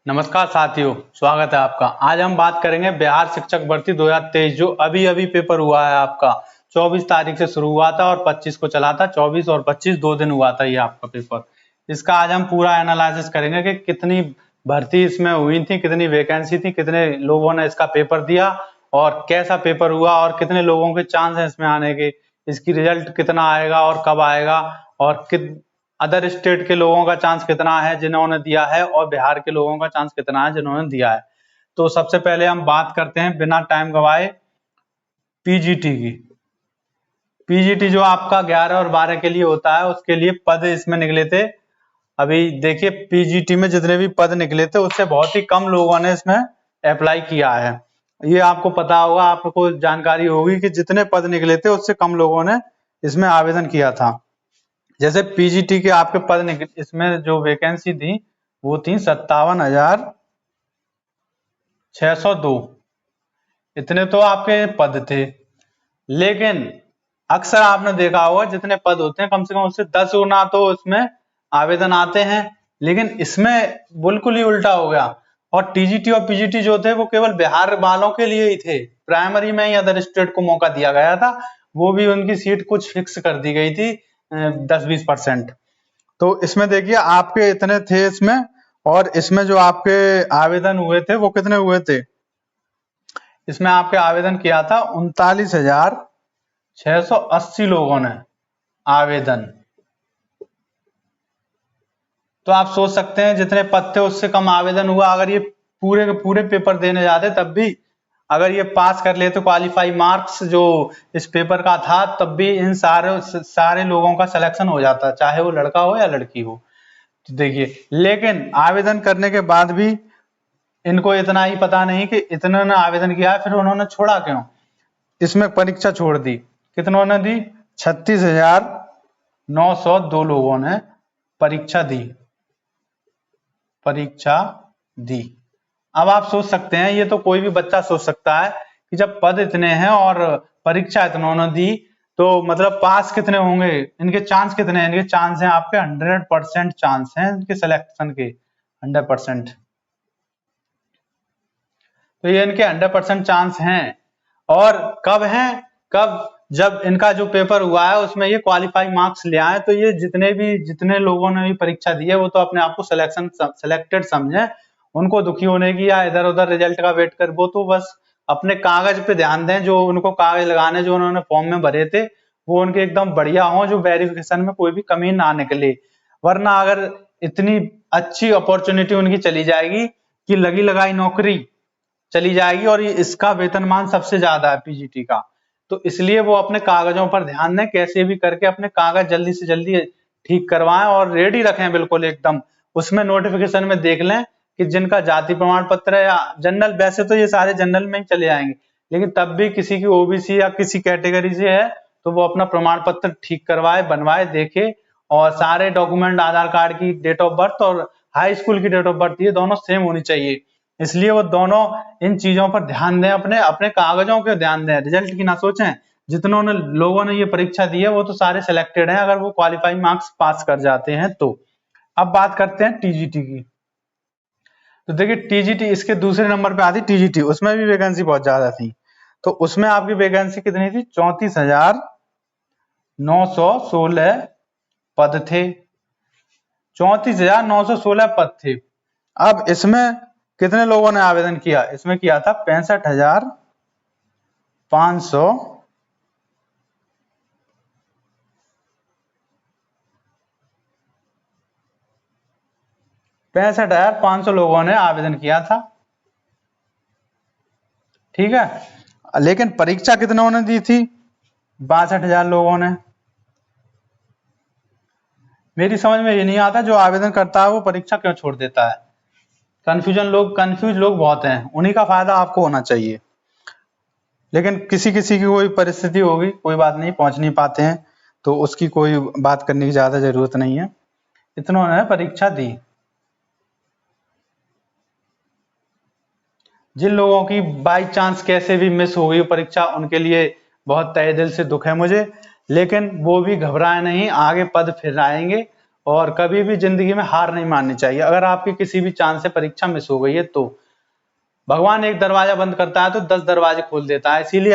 नमस्कार साथियों, स्वागत है आपका। आज हम बात करेंगे बिहार शिक्षक भर्ती 2023 जो अभी अभी पेपर हुआ है आपका। 24 तारीख से शुरू हुआ था और 25 को चला था। 24 और 25 2 दिन हुआ था ये आपका पेपर। इसका आज हम पूरा एनालिसिस करेंगे कि कितनी भर्ती इसमें हुई थी, कितनी वैकेंसी थी, कितने लोगों ने इसका पेपर दिया और कैसा पेपर हुआ और कितने लोगों के चांस है इसमें आने के, इसकी रिजल्ट कितना आएगा और कब आएगा और अदर स्टेट के लोगों का चांस कितना है जिन्होंने दिया है और बिहार के लोगों का चांस कितना है जिन्होंने दिया है। तो सबसे पहले हम बात करते हैं बिना टाइम गवाए पीजीटी की। पीजीटी जो आपका 11 और 12 के लिए होता है, उसके लिए पद इसमें निकले थे। अभी देखिए पीजीटी में जितने भी पद निकले थे उससे बहुत ही कम लोगों ने इसमें अप्लाई किया है। ये आपको पता होगा, आपको जानकारी होगी कि जितने पद निकले थे उससे कम लोगों ने इसमें आवेदन किया था। जैसे पीजीटी के आपके पद निकले, इसमें जो वैकेंसी थी वो थी 57,602। इतने तो आपके पद थे, लेकिन अक्सर आपने देखा होगा जितने पद होते हैं कम से कम उससे 10 गुना तो इसमें आवेदन आते हैं, लेकिन इसमें बिल्कुल ही उल्टा हो गया। और टीजीटी और पीजीटी जो थे वो केवल बिहार वालों के लिए ही थे। प्राइमरी में ही अदर स्टेट को मौका दिया गया था, वो भी उनकी सीट कुछ फिक्स कर दी गई थी 10-20%। तो इसमें देखिए आपके इतने थे इसमें, और इसमें जो आपके आवेदन हुए थे वो कितने हुए थे। इसमें आपके आवेदन किया था 39,680 लोगों ने आवेदन। तो आप सोच सकते हैं जितने पद थे उससे कम आवेदन हुआ। अगर ये पूरे के पूरे पेपर देने जाते तब भी, अगर ये पास कर लेते क्वालिफाई मार्क्स जो इस पेपर का था, तब भी इन सारे लोगों का सिलेक्शन हो जाता, चाहे वो लड़का हो या लड़की हो। तो देखिए, लेकिन आवेदन करने के बाद भी इनको इतना ही पता नहीं कि इतने ने आवेदन किया है, फिर उन्होंने छोड़ा क्यों। इसमें परीक्षा छोड़ दी, कितनों ने दी? 36,902 लोगों ने परीक्षा दी। अब आप सोच सकते हैं, ये तो कोई भी बच्चा सोच सकता है कि जब पद इतने हैं और परीक्षा इतनों ने दी, तो मतलब पास कितने होंगे, इनके चांस कितने हैं। इनके चांस हैं आपके 100% चांस हैं इनके सिलेक्शन के, 100%। तो ये इनके 100% चांस हैं। और कब हैं? कब? जब इनका जो पेपर हुआ है उसमें ये क्वालिफाई मार्क्स ले आए, तो ये जितने लोगों ने भी परीक्षा दी है वो तो अपने आप को सिलेक्टेड समझे। उनको दुखी होने की या इधर उधर रिजल्ट का वेट कर, वो तो बस अपने कागज पे ध्यान दें। जो उनको कागज लगाने जो उन्होंने फॉर्म में भरे थे वो उनके एकदम बढ़िया हो, जो वेरिफिकेशन में कोई भी कमी ना निकले। वरना अगर इतनी अच्छी अपॉर्चुनिटी उनकी चली जाएगी कि लगी लगाई नौकरी चली जाएगी, और ये इसका वेतनमान सबसे ज्यादा है पीजीटी का, तो इसलिए वो अपने कागजों पर ध्यान दें। कैसे भी करके अपने कागज जल्दी से जल्दी ठीक करवाएं और रेडी रखें बिल्कुल एकदम। उसमें नोटिफिकेशन में देख लें कि जिनका जाति प्रमाण पत्र है या जनरल, वैसे तो ये सारे जनरल में ही चले आएंगे, लेकिन तब भी किसी की ओबीसी या किसी कैटेगरी से है तो वो अपना प्रमाण पत्र ठीक करवाए, बनवाए, देखे। और सारे डॉक्यूमेंट, आधार कार्ड की डेट ऑफ बर्थ और हाई स्कूल की डेट ऑफ बर्थ, ये दोनों सेम होनी चाहिए। इसलिए वो दोनों इन चीजों पर ध्यान दें, अपने अपने कागजों के ध्यान दें, रिजल्ट की ना सोचें। जितनों ने लोगों ने ये परीक्षा दी है वो तो सारे सिलेक्टेड हैं, अगर वो क्वालिफाइंग मार्क्स पास कर जाते हैं तो। अब बात करते हैं टीजीटी की। तो देखिए टीजीटी इसके दूसरे नंबर पे आती टीजीटी, उसमें भी वैकेंसी बहुत ज्यादा थी। तो उसमें आपकी वैकेंसी कितनी थी? 34,916 पद थे। 34,916 पद थे। अब इसमें कितने लोगों ने आवेदन किया? इसमें किया था 65,500 65,500 लोगों ने आवेदन किया था, ठीक है। लेकिन परीक्षा कितनों ने दी थी? 62,000 लोगों ने। मेरी समझ में ये नहीं आता, जो आवेदन करता है वो परीक्षा क्यों छोड़ देता है। कंफ्यूज लोग बहुत हैं, उन्हीं का फायदा आपको होना चाहिए। लेकिन किसी किसी की कोई परिस्थिति होगी, कोई बात नहीं, पहुंच नहीं पाते हैं, तो उसकी कोई बात करने की ज्यादा जरूरत नहीं है। इतनों ने परीक्षा दी। जिन लोगों की बाई चांस कैसे भी मिस हो गई परीक्षा, उनके लिए बहुत तहे दिल से दुख है मुझे, लेकिन वो भी घबराए नहीं, आगे पद फिर आएंगे और कभी भी जिंदगी में हार नहीं माननी चाहिए। अगर आपकी किसी भी चांस से परीक्षा मिस हो गई है तो भगवान एक दरवाजा बंद करता है तो 10 दरवाजे खोल देता है। इसीलिए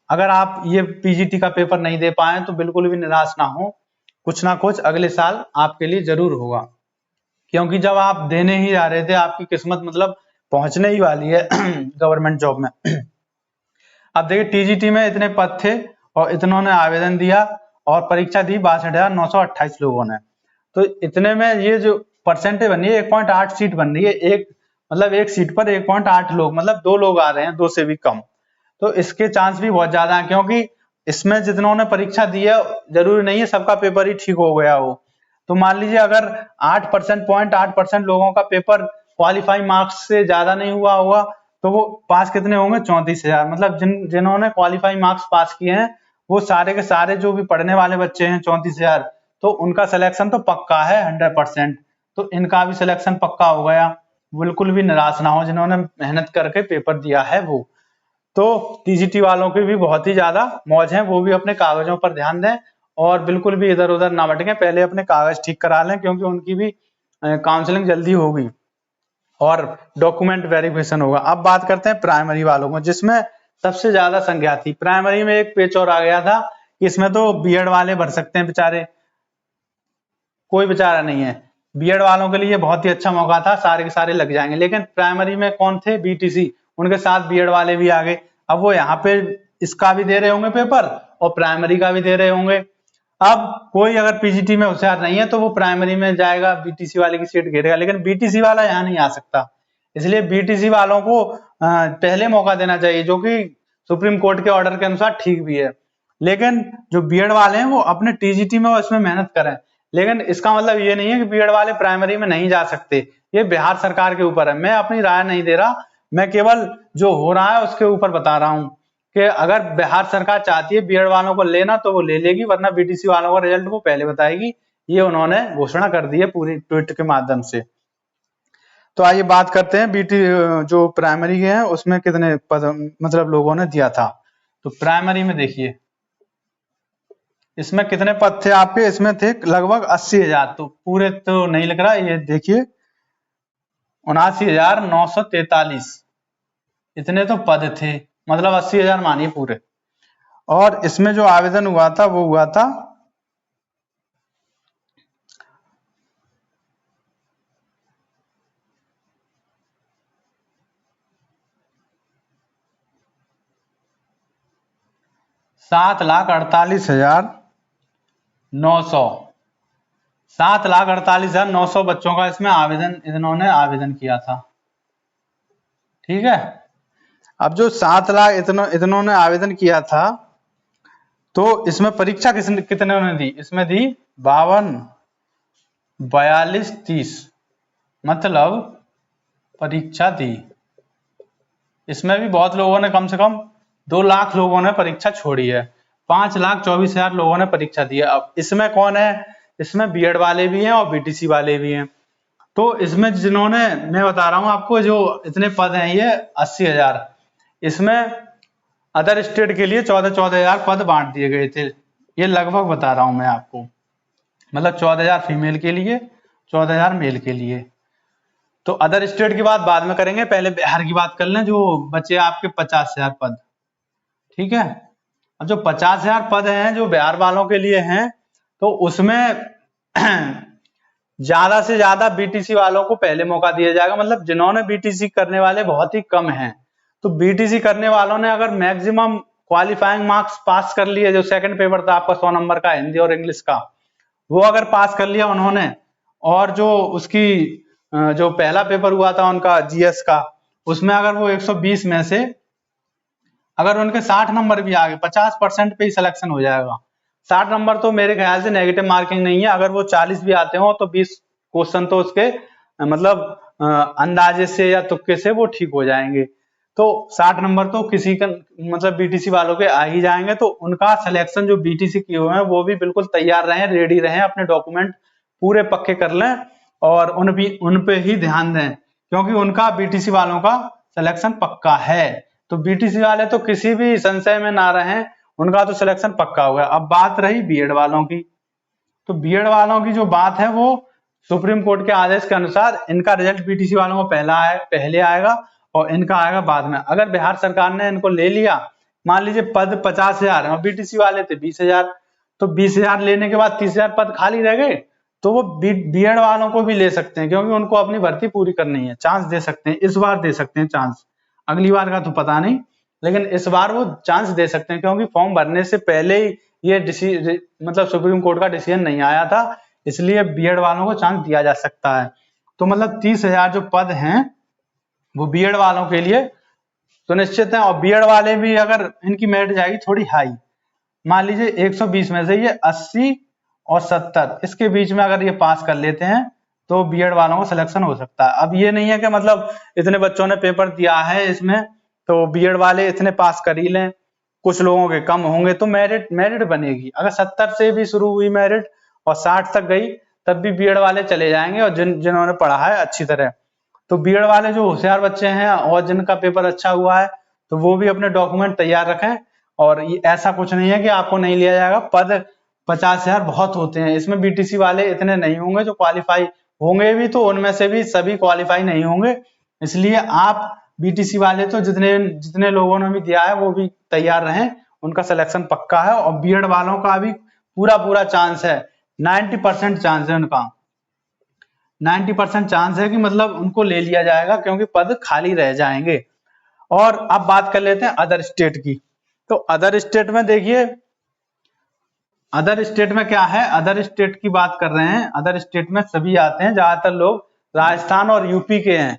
अगर आप ये पीजीटी का पेपर नहीं दे पाए तो बिल्कुल भी निराश ना हो, कुछ ना कुछ अगले साल आपके लिए जरूर होगा, क्योंकि जब आप देने ही जा रहे थे आपकी किस्मत मतलब पहुंचने ही वाली है गवर्नमेंट जॉब में। अब देखिए टीजीटी में इतने पद थे और इतनों ने आवेदन दिया और परीक्षा दी 62,928 लोगों ने। तो इतने में ये जो परसेंटेज बन रही है 1.8 सीट बन रही है, एक सीट पर 1.8 लोग, मतलब 2 लोग आ रहे हैं, 2 से भी कम। तो इसके चांस भी बहुत ज्यादा है, क्योंकि इसमें जितनों ने परीक्षा दी है जरूरी नहीं है सबका पेपर ही ठीक हो गया हो। तो मान लीजिए अगर 8% लोगों का पेपर क्वालिफाई मार्क्स से ज्यादा नहीं हुआ होगा तो वो पास कितने होंगे, 34,000। मतलब जिन्होंने क्वालिफाई मार्क्स पास किए हैं वो सारे के सारे जो भी पढ़ने वाले बच्चे हैं 34,000, तो उनका सिलेक्शन तो पक्का है 100%। तो इनका भी सिलेक्शन पक्का हो गया। बिल्कुल भी निराश ना हो जिन्होंने मेहनत करके पेपर दिया है वो। तो टीजीटी वालों की भी बहुत ही ज्यादा मौज है, वो भी अपने कागजों पर ध्यान दें और बिल्कुल भी इधर उधर ना भटकें, पहले अपने कागज ठीक करा लें, क्योंकि उनकी भी काउंसलिंग जल्दी होगी और डॉक्यूमेंट वेरिफिकेशन होगा। अब बात करते हैं प्राइमरी वालों को, जिसमें सबसे ज्यादा संख्या थी। प्राइमरी में एक पेच और आ गया था कि इसमें तो बीएड वाले भर सकते हैं, बेचारे कोई बेचारा नहीं है। बीएड वालों के लिए बहुत ही अच्छा मौका था, सारे के सारे लग जाएंगे। लेकिन प्राइमरी में कौन थे, बीटीसी, उनके साथ बीएड वाले भी आ गए। अब वो यहाँ पे इसका भी दे रहे होंगे पेपर और प्राइमरी का भी दे रहे होंगे। अब कोई अगर पीजीटी में होशियार नहीं है तो वो प्राइमरी में जाएगा, बीटीसी वाले की सीट घेरेगा, लेकिन बीटीसी वाला यहाँ नहीं आ सकता। इसलिए बीटीसी वालों को पहले मौका देना चाहिए, जो कि सुप्रीम कोर्ट के ऑर्डर के अनुसार ठीक भी है। लेकिन जो बीएड वाले हैं वो अपने टीजीटी में इसमें मेहनत करें। लेकिन इसका मतलब ये नहीं है कि बीएड वाले प्राइमरी में नहीं जा सकते, ये बिहार सरकार के ऊपर है। मैं अपनी राय नहीं दे रहा, मैं केवल जो हो रहा है उसके ऊपर बता रहा हूँ कि अगर बिहार सरकार चाहती है बीएड वालों को लेना तो वो ले लेगी, वरना बीटीसी वालों का रिजल्ट वो पहले बताएगी। ये उन्होंने घोषणा कर दी है पूरी ट्वीट के माध्यम से। तो आइए बात करते हैं बीटी जो प्राइमरी के हैं उसमें कितने पद मतलब लोगों ने दिया था। तो प्राइमरी में देखिए इसमें कितने पद थे आपके, इसमें थे लगभग 80,000। तो पूरे तो नहीं लग रहा, ये देखिए 79,943 इतने तो पद थे, मतलब 80,000 मानिए पूरे। और इसमें जो आवेदन हुआ था वो हुआ था 7,48,900 7,48,900 बच्चों का इसमें इन्होंने आवेदन किया था। ठीक है, अब जो 7 लाख इन्होंने आवेदन किया था तो इसमें परीक्षा कितने ने दी, इसमें दी 52, 42, 30, मतलब परीक्षा दी। इसमें भी बहुत लोगों ने, कम से कम 2 लाख लोगों ने परीक्षा छोड़ी है, 5,24,000 लोगों ने परीक्षा दी है। अब इसमें कौन है, इसमें बीएड वाले भी हैं और बीटीसी वाले भी हैं। तो इसमें जिन्होंने, मैं बता रहा हूं आपको, जो इतने पद हैं ये 80,000, इसमें अदर स्टेट के लिए 14,000 पद बांट दिए गए थे। ये लगभग बता रहा हूं मैं आपको, मतलब 14,000 फीमेल के लिए, 14,000 मेल के लिए। तो अदर स्टेट की बात बाद में करेंगे, पहले बिहार की बात कर लें, जो बचे आपके 50,000 पद। ठीक है, अब जो 50,000 पद हैं जो बिहार वालों के लिए हैं, तो उसमें ज्यादा से ज्यादा बीटीसी वालों को पहले मौका दिया जाएगा। मतलब जिन्होंने बीटीसी करने वाले बहुत ही कम हैं, तो बीटीसी करने वालों ने अगर मैक्सिमम क्वालिफाइंग मार्क्स पास कर लिए, जो सेकंड पेपर था आपका 100 नंबर का हिंदी और इंग्लिश का, वो अगर पास कर लिया उन्होंने, और जो उसकी जो पहला पेपर हुआ था उनका जीएस का, उसमें अगर वो 120 में से अगर उनके 60 नंबर भी आ गए, 50% पे ही सिलेक्शन हो जाएगा। 60 नंबर तो मेरे ख्याल से नेगेटिव मार्किंग नहीं है, अगर वो 40 भी आते हो तो 20 क्वेश्चन तो उसके मतलब अंदाजे से या तुक्के से वो ठीक हो जाएंगे। तो 60 नंबर तो किसी का मतलब बीटीसी वालों के आ ही जाएंगे। तो उनका सिलेक्शन जो बीटीसी किए हुए हैं वो भी बिल्कुल तैयार रहें, रेडी रहें, अपने डॉक्यूमेंट पूरे पक्के कर लें और उन पे ही ध्यान दें, क्योंकि उनका बीटीसी वालों का सिलेक्शन पक्का है। तो बीटीसी वाले तो किसी भी संशय में ना रहें, उनका तो सिलेक्शन पक्का हो गया। अब बात रही बीएड वालों की, तो बीएड वालों की जो बात है वो सुप्रीम कोर्ट के आदेश के अनुसार इनका रिजल्ट बीटीसी वालों को पहले आएगा और इनका आएगा बाद में। अगर बिहार सरकार ने इनको ले लिया, मान लीजिए पद 50,000 है और बीटीसी वाले थे 20,000, तो 20,000 लेने के बाद 30,000 पद खाली रह गए, तो वो बीएड वालों को भी ले सकते हैं, क्योंकि उनको अपनी भर्ती पूरी करनी है। चांस दे सकते हैं, इस बार दे सकते हैं चांस, अगली बार का तो पता नहीं, लेकिन इस बार वो चांस दे सकते हैं, क्योंकि फॉर्म भरने से पहले ही ये मतलब सुप्रीम कोर्ट का डिसीजन नहीं आया था, इसलिए बीएड वालों को चांस दिया जा सकता है। तो मतलब 30,000 जो पद हैं वो बीएड वालों के लिए सुनिश्चित है। और बीएड वाले भी अगर इनकी मेरिट जाएगी थोड़ी हाई, मान लीजिए 120 में से ये 80 और 70 इसके बीच में अगर ये पास कर लेते हैं तो बीएड वालों को सिलेक्शन हो सकता है। अब ये नहीं है कि मतलब इतने बच्चों ने पेपर दिया है इसमें तो बीएड वाले इतने पास कर ही लें, कुछ लोगों के कम होंगे तो मेरिट बनेगी। अगर 70 से भी शुरू हुई मेरिट और 60 तक गई तब भी बीएड वाले चले जाएंगे, और जिन्होंने पढ़ा है अच्छी तरह। तो बीएड वाले जो होशियार बच्चे हैं और जिनका पेपर अच्छा हुआ है तो वो भी अपने डॉक्यूमेंट तैयार रखें। और ऐसा कुछ नहीं है कि आपको नहीं लिया जाएगा, पद 50,000 बहुत होते हैं, इसमें बीटीसी वाले इतने नहीं होंगे, जो क्वालिफाई होंगे भी तो उनमें से भी सभी क्वालिफाई नहीं होंगे। इसलिए आप बीटीसी वाले तो जितने लोगों ने भी दिया है वो भी तैयार रहें, उनका सिलेक्शन पक्का है। और बीएड वालों का भी पूरा चांस है, 90% चांस है उनका, 90% चांस है कि मतलब उनको ले लिया जाएगा, क्योंकि पद खाली रह जाएंगे। और अब बात कर लेते हैं अदर स्टेट की। तो अदर स्टेट में देखिए, अदर स्टेट में क्या है, अदर स्टेट की बात कर रहे हैं। अदर स्टेट में सभी आते हैं, ज्यादातर लोग राजस्थान और यूपी के हैं।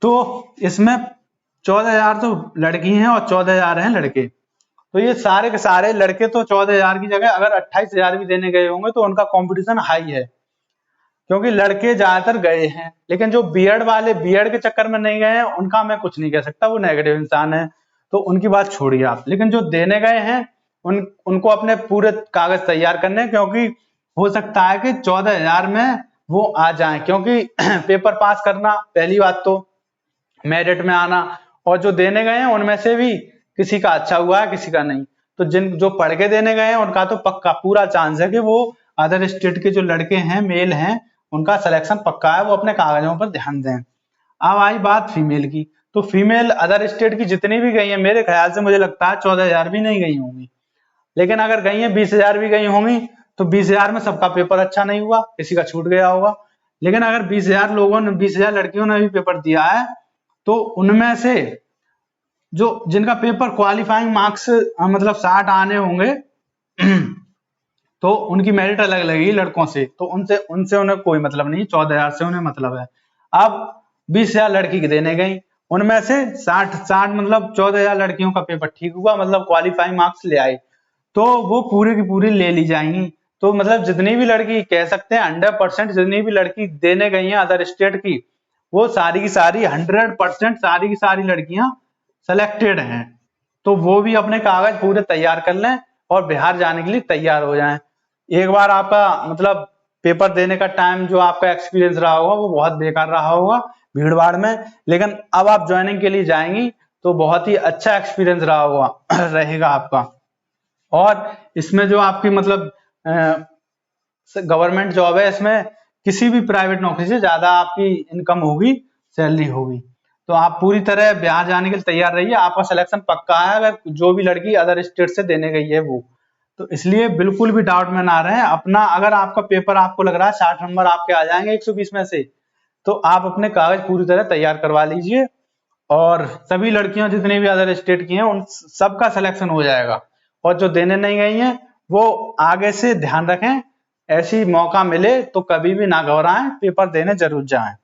तो इसमें 14,000 तो लड़की हैं और 14,000 हैं लड़के। तो ये सारे के सारे लड़के तो 14,000 की जगह अगर 28,000 भी देने गए होंगे तो उनका कंपटीशन हाई है, क्योंकि लड़के ज्यादातर गए हैं। लेकिन जो बीएड वाले बीएड के चक्कर में नहीं गए हैं उनका मैं कुछ नहीं कह सकता, वो नेगेटिव इंसान है, तो उनकी बात छोड़िए आप। लेकिन जो देने गए हैं उनको अपने पूरे कागज तैयार करने, क्योंकि हो सकता है कि 14,000 में वो आ जाए, क्योंकि पेपर पास करना पहली बात, तो मेरिट में आना, और जो देने गए हैं उनमें से भी किसी का अच्छा हुआ है किसी का नहीं। तो जो पढ़ के देने गए हैं उनका तो पक्का पूरा चांस है कि वो अदर स्टेट के जो लड़के हैं मेल हैं उनका सिलेक्शन पक्का है, वो अपने कागजों पर ध्यान दें। अब आई बात फीमेल की। तो फीमेल अदर स्टेट की जितनी भी गई है, मेरे ख्याल से मुझे लगता है 14,000 भी नहीं गई होंगी, लेकिन अगर गई है 20,000 भी गई होंगी तो 20,000 में सबका पेपर अच्छा नहीं हुआ, किसी का छूट गया होगा। लेकिन अगर 20,000 लड़कियों ने भी पेपर दिया है तो उनमें से जो जिनका पेपर क्वालिफाइंग मार्क्स मतलब 60 आने होंगे तो उनकी मेरिट अलग लगेगी लड़कों से, तो उनसे उन्हें कोई मतलब नहीं, 14,000 से उन्हें मतलब है। अब 20,000 लड़की के देने गई, उनमें से 60 मतलब 14,000 लड़कियों का पेपर ठीक हुआ, मतलब क्वालिफाइंग मार्क्स ले आई, तो वो पूरी की पूरी ले ली जाएंगी। तो मतलब जितनी भी लड़की कह सकते हैं 100% जितनी भी लड़की देने गई हैं अदर स्टेट की, वो सारी की सारी 100% सारी की सारी लड़कियां सेलेक्टेड हैं। तो वो भी अपने कागज पूरे तैयार कर लें और बिहार जाने के लिए तैयार हो जाएं। एक बार आपका मतलब पेपर देने का टाइम जो आपका एक्सपीरियंस रहा होगा वो बहुत बेकार रहा होगा भीड़ भाड़ में, लेकिन अब आप ज्वाइनिंग के लिए जाएंगी तो बहुत ही अच्छा एक्सपीरियंस रहा होगा रहेगा आपका। और इसमें जो आपकी मतलब गवर्नमेंट जॉब है, इसमें किसी भी प्राइवेट नौकरी से ज्यादा आपकी इनकम होगी, सैलरी होगी। तो आप पूरी तरह बिहार जाने के लिए तैयार रहिए, आपका सिलेक्शन पक्का है अगर जो भी लड़की अदर स्टेट से देने गई है वो। तो इसलिए बिल्कुल भी डाउट में ना रहे अपना। अगर आपका पेपर आपको लग रहा है 60 नंबर आपके आ जाएंगे 120 में से, तो आप अपने कागज पूरी तरह तैयार करवा लीजिए, और सभी लड़कियां जितनी भी अदर स्टेट की हैं उन सबका सिलेक्शन हो जाएगा। और जो देने नहीं गई हैं वो आगे से ध्यान रखें, ऐसी मौका मिले तो कभी भी ना घबराएं, पेपर देने जरूर जाएं।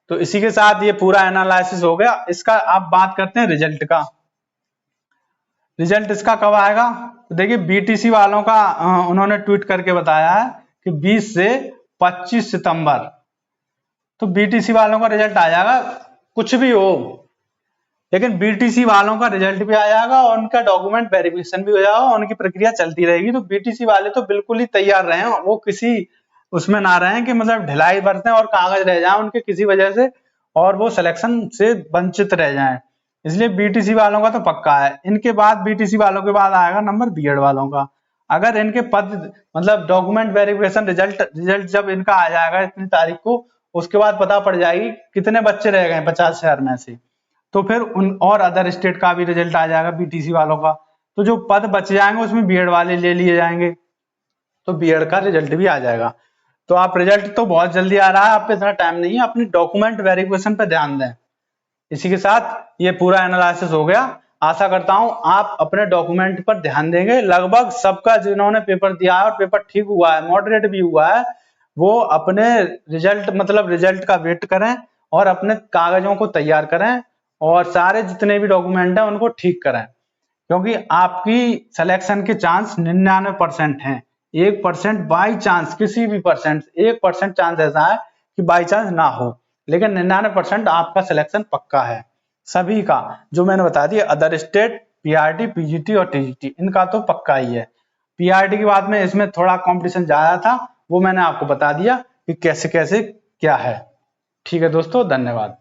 तो इसी के साथ ये पूरा एनालिसिस हो गया। इसका आप बात करते हैं रिजल्ट का। रिजल्ट इसका कब आएगा? तो देखिए बीटीसी वालों का उन्होंने ट्वीट करके बताया है कि 20 से 25 सितंबर तो बीटीसी वालों का रिजल्ट आ जाएगा। कुछ भी हो लेकिन बीटीसी वालों का रिजल्ट भी आ जाएगा और उनका डॉक्यूमेंट वेरिफिकेशन भी हो जाएगा, उनकी प्रक्रिया चलती रहेगी। तो बीटीसी वाले तो बिल्कुल ही तैयार रहे, वो किसी उसमें ना रहे कि मतलब ढिलाई बरतें और कागज रह जाए उनके किसी वजह से और वो सिलेक्शन से वंचित रह जाए। इसलिए बीटीसी वालों का तो पक्का है। इनके बाद बीटीसी वालों के बाद आएगा नंबर बीएड वालों का। अगर इनके पद मतलब डॉक्यूमेंट वेरिफिकेशन रिजल्ट जब इनका आ जाएगा इतनी तारीख को, उसके बाद पता पड़ जाएगी कितने बच्चे रह गए 50,000 में से, तो फिर उन और अदर स्टेट का भी रिजल्ट आ जाएगा बीटीसी वालों का, तो जो पद बच जाएंगे उसमें बीएड वाले ले लिए जाएंगे, तो बीएड का रिजल्ट भी आ जाएगा। तो आप रिजल्ट तो बहुत जल्दी आ रहा है, आप पे इतना टाइम नहीं है, अपनी डॉक्यूमेंट वेरिफिकेशन पे ध्यान दें। इसी के साथ ये पूरा एनालिसिस हो गया। आशा करता हूं आप अपने डॉक्यूमेंट पर ध्यान देंगे। लगभग सबका जिन्होंने पेपर दिया है और पेपर ठीक हुआ है, मॉडरेट भी हुआ है, वो अपने रिजल्ट का वेट करें और अपने कागजों को तैयार करें और सारे जितने भी डॉक्यूमेंट हैं उनको ठीक करें, क्योंकि आपकी सिलेक्शन के चांस 99% हैं। 1% बाई चांस, किसी भी परसेंट 1% चांस ऐसा है कि बाई चांस ना हो, लेकिन 99% आपका सिलेक्शन पक्का है सभी का। जो मैंने बता दिया अदर स्टेट, पीआरटी, पीजीटी और टीजीटी, इनका तो पक्का ही है। पीआरटी की बात में इसमें थोड़ा कंपटीशन ज्यादा था, वो मैंने आपको बता दिया कि कैसे कैसे क्या है। ठीक है दोस्तों, धन्यवाद।